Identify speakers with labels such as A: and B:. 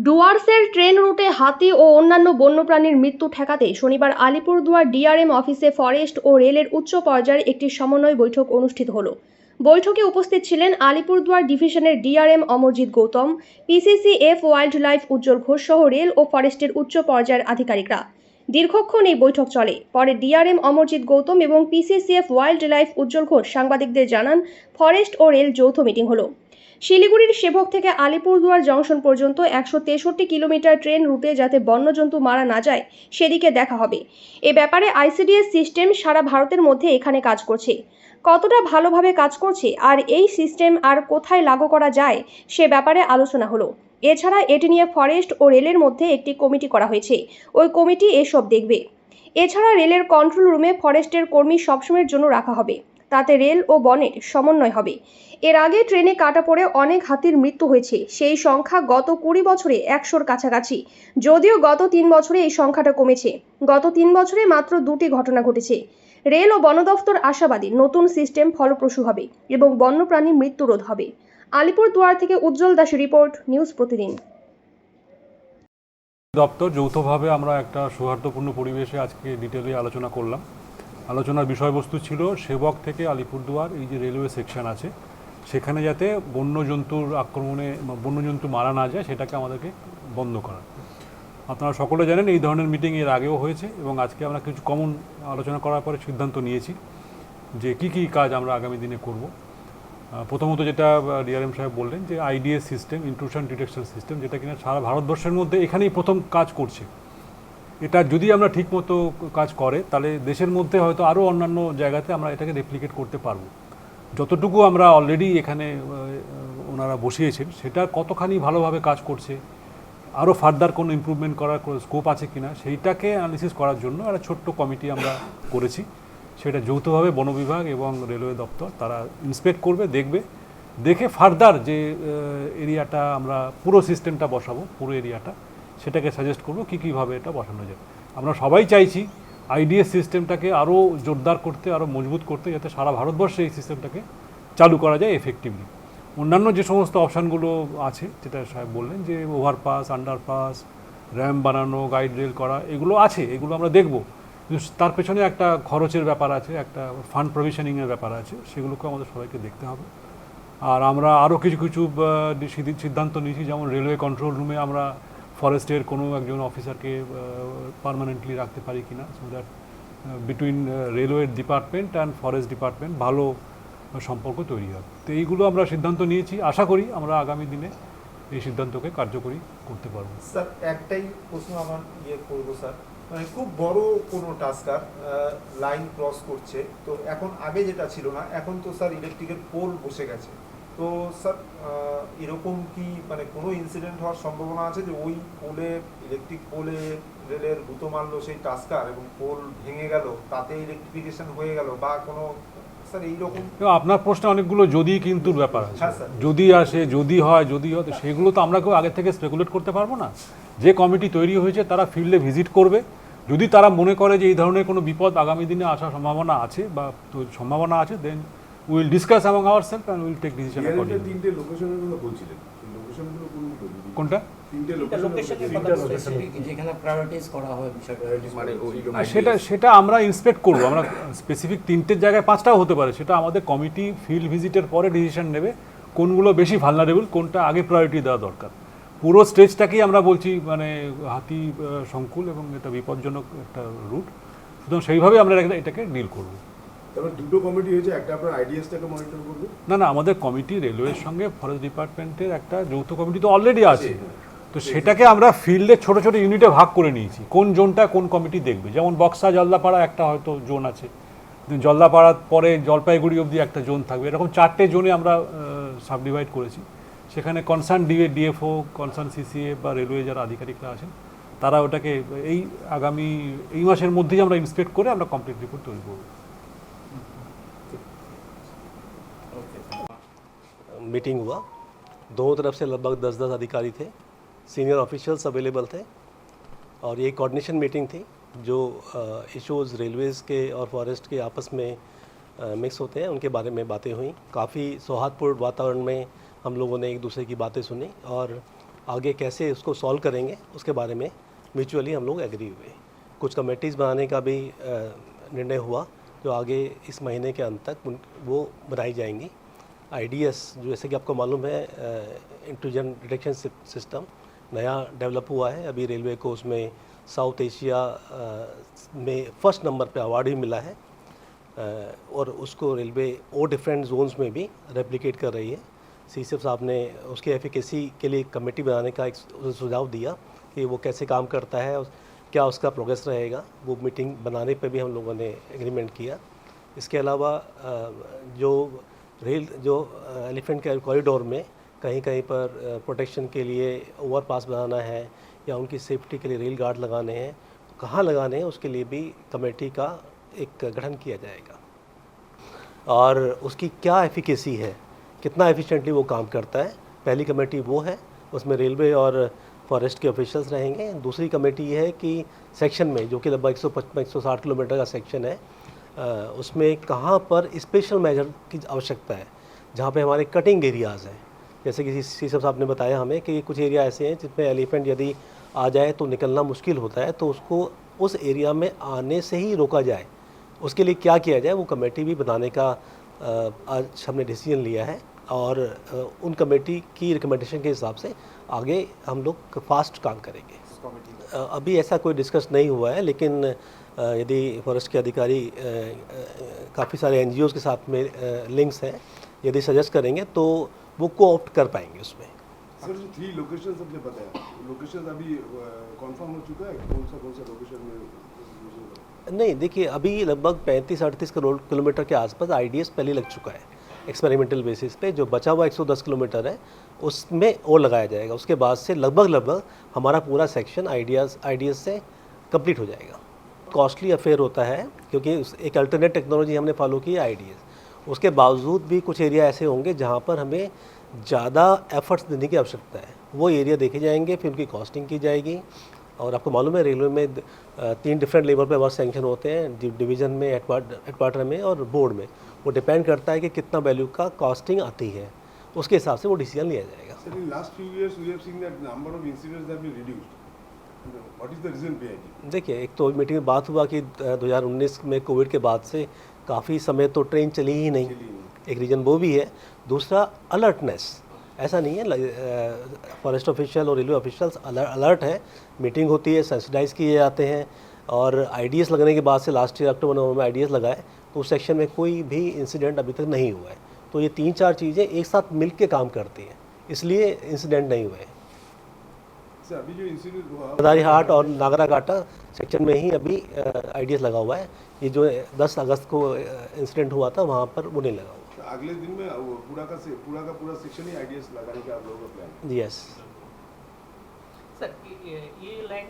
A: ডুয়ার্সের ট্রেন রুটে হাতি ও অন্যান্য বন্যপ্রাণীর মৃত্যু ঠেকাতে শনিবার আলিপুরদুয়ার ডিআরএম অফিসে ফরেস্ট ও রেলের উচ্চ পর্যায়ের একটি সমন্বয় বৈঠক অনুষ্ঠিত হলো। বৈঠকে উপস্থিত ছিলেন আলিপুরদুয়ার ডিভিশনের DRM Amarjit Gautam, PCCF wildlife Ujjwal Ghosh সহ রেল ও ফরেস্টের উচ্চ পর্যায়ের আধিকারিকরা। দীর্ঘক্ষণ এই বৈঠক চলে। পরে ডিআরএম অমরজিৎ গৌতম এবং PCCF wildlife Ujjwal Ghosh সাংবাদিকদের জানান, ফরেস্ট ও রেল যৌথ মিটিং হলো। শিলিগুড়ির সেবক থেকে আলিপুরদুয়ার জংশন পর্যন্ত 163 কিলোমিটার ট্রেন রুটে যাতে বন্যজন্তু মারা না যায় সেদিকে দেখা হবে। এ ব্যাপারে আইসিডিএস সিস্টেম সারা ভারতের মধ্যে এখানে কাজ করছে। কতটা ভালোভাবে কাজ করছে আর এই সিস্টেম আর কোথায় লাগু করা যায় সে ব্যাপারে আলোচনা হলো। এছাড়া এটি নিয়ে ফরেস্ট ও রেলের মধ্যে একটি কমিটি করা হয়েছে, ওই কমিটি এসব দেখবে। এছাড়া রেলের কন্ট্রোল রুমে ফরেস্টের কর্মী সবসময়ের জন্য রাখা হবে, তাতে রেল ও বনের সমন্বয় হবে। এর আগে ট্রেনে কাটা পড়ে অনেক হাতির মৃত্যু হয়েছে, সেই সংখ্যা গত 20 বছরে 100-র কাছাকাছি। যদিও গত 3 বছরে এই সংখ্যাটা কমেছে। গত 3 বছরে মাত্র 2টি ঘটনা ঘটেছে। রেল ও বন দফতর আশাবাদী নতুন সিস্টেম ফলপ্রসূ হবে এবং বন্যপ্রাণী মৃত্যু রোধ হবে। আলিপুরদুয়ার থেকে উজ্জ্বল দাসের রিপোর্ট, নিউজ প্রতিদিন।
B: দপ্তর যৌথভাবে আমরা একটা সৌহার্দ্যপূর্ণ পরিবেশে আজকে ডিটেলে আলোচনা করলাম। আলোচনার বিষয়বস্তু ছিল সেবক থেকে আলিপুরদুয়ার এই যে রেলওয়ে সেকশন আছে সেখানে যাতে বন্যজন্তুর আক্রমণে বন্যজন্তু মারা না যায় সেটাকে আমাদেরকে বন্ধ করা। আপনারা সকলে জানেন এই ধরনের মিটিং এর আগেও হয়েছে এবং আজকে আমরা কিছু কমন আলোচনা করার পরে সিদ্ধান্ত নিয়েছি যে কি কি কাজ আমরা আগামী দিনে করব। প্রথমত যেটা ডিআরএম সাহেব বললেন যে IDs system, intrusion detection system, যেটা কিনা সারা ভারতবর্ষের মধ্যে এখানেই প্রথম কাজ করছে। এটা যদি আমরা ঠিকমতো কাজ করে তাহলে দেশের মধ্যে হয়তো আরও অন্যান্য জায়গাতে আমরা এটাকে রেপ্লিকেট করতে পারবো। যতটুকু আমরা অলরেডি এখানে ওনারা বসিয়েছেন সেটা কতখানি ভালোভাবে কাজ করছে, আরও ফার্দার কোনো ইমপ্রুভমেন্ট করার স্কোপ আছে কিনা সেইটাকে অ্যানালিসিস করার জন্য একটা ছোট্ট কমিটি আমরা করেছি। সেটা যৌথভাবে বন বিভাগ এবং রেলওয়ে দপ্তর তারা ইন্সপেক্ট করবে, দেখে ফার্দার যে এরিয়াটা আমরা পুরো সিস্টেমটা বসাবো, পুরো এরিয়াটা সেটাকে সাজেস্ট করবো কীভাবে এটা বসানো যায়। আমরা সবাই চাইছি আইডিএস সিস্টেমটাকে আরও জোরদার করতে, আরও মজবুত করতে, যাতে সারা ভারতবর্ষে এই সিস্টেমটাকে চালু করা যায় এফেক্টিভলি। অন্যান্য যে সমস্ত অপশানগুলো আছে যেটা সাহেব বললেন যে ওভারপাস, আন্ডারপাস, র্যাম্প বানানো, গাইড রেল করা, এগুলো আছে, এগুলো আমরা দেখব। তার পেছনে একটা খরচের ব্যাপার আছে, একটা ফান্ড প্রভিশনিংয়ের ব্যাপার আছে, সেগুলোকে আমাদের সবাইকে দেখতে হবে। আর আমরা আরও কিছু সিদ্ধান্ত নিয়েছি, যেমন রেলওয়ে কন্ট্রোল রুমে আমরা ফরেস্টের কোনো একজন অফিসারকে পার্মানেন্টলি রাখতে পারি কিনা, so that between railway department and forest department ভালো সম্পর্ক তৈরি হবে। তো এইগুলো আমরা সিদ্ধান্ত নিয়েছি, আশা করি আমরা আগামী দিনে এই সিদ্ধান্তকে কার্যকরী করতে পারবো।
C: স্যার একটাই প্রশ্ন আমার করবো স্যার, মানে খুব বড় কোনো টাস্কার লাইন ক্রস করছে, তো এখন আগে যেটা ছিল না, এখন তো স্যার ইলেকট্রিকের পোল বসে গেছে, তো স্যার এরকম কি মানে কোনো ইনসিডেন্ট হওয়ার সম্ভাবনা আছে যে ওই পোলে, ইলেকট্রিক পোলে রেলের গুঁতো মারলো সেই টাস্কার এবং পোল ভেঙে গেল, তাতে ইলেকট্রিফিকেশন হয়ে গেল বা কোনো স্যার এইরকম?
B: আপনার প্রশ্নে অনেকগুলো যদি কিন্তু ব্যাপার আছে, যদি আসে, যদি হয়, সেগুলো তো আমরা কেউ আগে থেকে স্পেকুলেট করতে পারবো না। যে কমিটি তৈরি হয়েছে তারা ফিল্ডে ভিজিট করবে, যদি তারা মনে করে যে এই ধরনের কোনো বিপদ আগামী দিনে আসার সম্ভাবনা আছে then will discuss among ourselves and will take decision accordingly.
D: তিনটে লোকেশনের কথা বলছিলেন, লোকেশনগুলো
B: কোনটা?
D: তিনটে
E: যেখানে প্রায়োরিটাইজ করা হয়
D: মানে
B: সেটা আমরা ইন্সপেক্ট করবো। আমরা স্পেসিফিক 3টের জায়গায় 5টাও হতে পারে, সেটা আমাদের কমিটি ফিল্ড ভিজিটের পরে ডিসিশন নেবে কোনগুলো বেশি ভালনারেবল, কোনটা আগে প্রায়োরিটি দেওয়া দরকার। পুরো স্টেজটাকেই আমরা বলছি মানে হাতি সংকুল এবং এটা বিপজ্জনক একটা রুট, সুতরাং সেইভাবে আমরা এটাকে ডিল করব।
D: তারপর দুটো কমিটি হয়েছে, একটা আপনার আইডিএসটাকে মনিটর করবে।
B: না, আমাদের কমিটি রেলওয়ের সঙ্গে ফরেস্ট ডিপার্টমেন্টের একটা যৌথ কমিটি তো অলরেডি আছে, তো সেটাকে আমরা ফিল্ডে ছোট ছোট ইউনিটে ভাগ করে নিয়েছি, কোন জোনটা কোন কমিটি দেখবে। যেমন বক্সা জলদাপাড়া একটা হয়তো জোন আছে, জলদাপাড়ার পরে জলপাইগুড়ি অবধি একটা জোন থাকবে, এরকম 4টে জোনে আমরা সাবডিভাইড করেছি। সেখানে কনসার্ন ডিএফও, কনসার্ন সিসিএ বা রেলওয়ে যারা আধিকারিকরা আছেন তারা ওটাকে এই মাসের মধ্যেই আমরা ইন্সপেক্ট করে আমরা কমপ্লিট রিপোর্ট তৈরি করব।
F: मीटिंग हुआ, दोनों तरफ से लगभग 10-10 अधिकारी थे, सीनियर ऑफिशियल्स अवेलेबल थे और ये कोऑर्डिनेशन मीटिंग थी जो इश्यूज़ रेलवेज़ के और फॉरेस्ट के आपस में मिक्स होते हैं उनके बारे में बातें हुई। काफ़ी सौहार्दपूर्ण वातावरण में हम लोगों ने एक दूसरे की बातें सुनी और आगे कैसे उसको सॉल्व करेंगे उसके बारे में म्यूचुअली हम लोग एग्री हुए। कुछ कमेटीज़ बनाने का भी निर्णय हुआ जो आगे इस महीने के अंत तक वो बनाई जाएंगी। IDS जो जैसे कि आपको मालूम है इंट्रूजन डिटेक्शन सिस्टम नया डेवलप हुआ है। अभी रेलवे को उसमें साउथ एशिया में फर्स्ट नंबर पे अवार्ड भी मिला है और उसको रेलवे और डिफरेंट जोन्स में भी रेप्लिकेट कर रही है। CCF साहब ने उसके एफिकेसी के लिए कमेटी बनाने का एक सुझाव दिया कि वो कैसे काम करता है और क्या उसका प्रोग्रेस रहेगा। वो मीटिंग बनाने पे भी हम लोगों ने एग्रीमेंट किया। इसके अलावा जो एलिफेंट कॉरिडोर में कहीं कहीं पर प्रोटेक्शन के लिए ओवरपास बनाना है या उनकी सेफ्टी के लिए रेल गार्ड लगाने हैं, कहाँ लगाने हैं उसके लिए भी कमेटी का एक गठन किया जाएगा और उसकी क्या एफिकेसी है, कितना एफिशिएंटली वो काम करता है। पहली कमेटी वो है, उसमें रेलवे और फॉरेस्ट के ऑफिशियल्स रहेंगे। दूसरी कमेटी ये है कि सेक्शन में जो कि लगभग 160 किलोमीटर का सेक्शन है उसमें कहाँ पर स्पेशल मेजर की आवश्यकता है, जहाँ पे हमारे कटिंग एरियाज़ हैं। जैसे कि CCF साहब ने बताया हमें कि कुछ एरिया ऐसे हैं जिसमें एलिफेंट यदि आ जाए तो निकलना मुश्किल होता है, तो उसको उस एरिया में आने से ही रोका जाए। उसके लिए क्या किया जाए वो कमेटी भी बनाने का आज हमने डिसीजन लिया है और उन कमेटी की रिकमेंडेशन के हिसाब से आगे हम लोग फास्ट काम करेंगे। अभी ऐसा कोई डिस्कस नहीं हुआ है, लेकिन यदि फॉरेस्ट के अधिकारी काफ़ी सारे NGOs के साथ में लिंक्स हैं, यदि सजेस्ट करेंगे तो वो कोऑप्ट कर पाएंगे उसमें।
D: सर जो 3 लोकेशन आपने बताया, लोकेशन अभी कंफर्म हो चुका है, कौन सा लोकेशन में?
F: नहीं, देखिए अभी लगभग 35-38 किलोमीटर के आसपास IDS पहले लग चुका है एक्सपेरिमेंटल बेसिस पे। जो बचा हुआ 110 किलोमीटर है उसमें और लगाया जाएगा। उसके बाद से लगभग हमारा पूरा सेक्शन IDS से कंप्लीट हो जाएगा। कॉस्टली अफेयर होता है क्योंकि एक अल्टरनेट टेक्नोलॉजी हमने फॉलो की है IDS। उसके बावजूद भी कुछ एरिया ऐसे होंगे जहाँ पर हमें ज़्यादा एफर्ट्स देने की आवश्यकता है। वो एरिया देखे जाएंगे, फिर उनकी कॉस्टिंग की जाएगी। और आपको मालूम है रेलवे में 3 डिफरेंट लेवल पे वर्क सैंक्शन होते हैं, डिवीज़न में, हेडक्वार्टर में और बोर्ड में। वो डिपेंड करता है कि कितना वैल्यू का कॉस्टिंग आती है, उसके हिसाब से वो डिसीजन लिया जाएगा।
D: Sir, in last few years we have seen that number of incidents have been reduced. What is the reason behind it?
F: देखिए, एक तो मीटिंग में बात हुआ कि 2019 में कोविड के बाद से काफ़ी समय तो ट्रेन चली ही नहीं, एक रीज़न वो भी है। दूसरा अलर्टनेस, ऐसा नहीं है फॉरेस्ट ऑफिशियल और रेलवे ऑफिशियल्स अलर्ट है। मीटिंग होती है, सेंसिटाइज किए जाते हैं और IDS लगने के बाद से लास्ट ईयर अक्टूबर-नवंबर में IDS लगाए तो उस सेक्शन में कोई भी इंसिडेंट अभी तक नहीं हुआ है। तो ये 3-4 चीज़ें एक साथ मिल के काम करती हैं, इसलिए इंसिडेंट नहीं हुए।
D: सर अभी जो इंसिडेंट हुआ
F: मदारीहाट और नागराकाटा सेक्शन में ही अभी IDS लगा हुआ है। ये जो 10 अगस्त को इंसिडेंट हुआ था वहाँ पर वो नहीं लगा हुआ।
D: तो अगले दिन में पूरा का पूरा सेक्शन ही IDS लगाने का आप लोगों का प्लान?
F: यस।
E: सर ये लाइन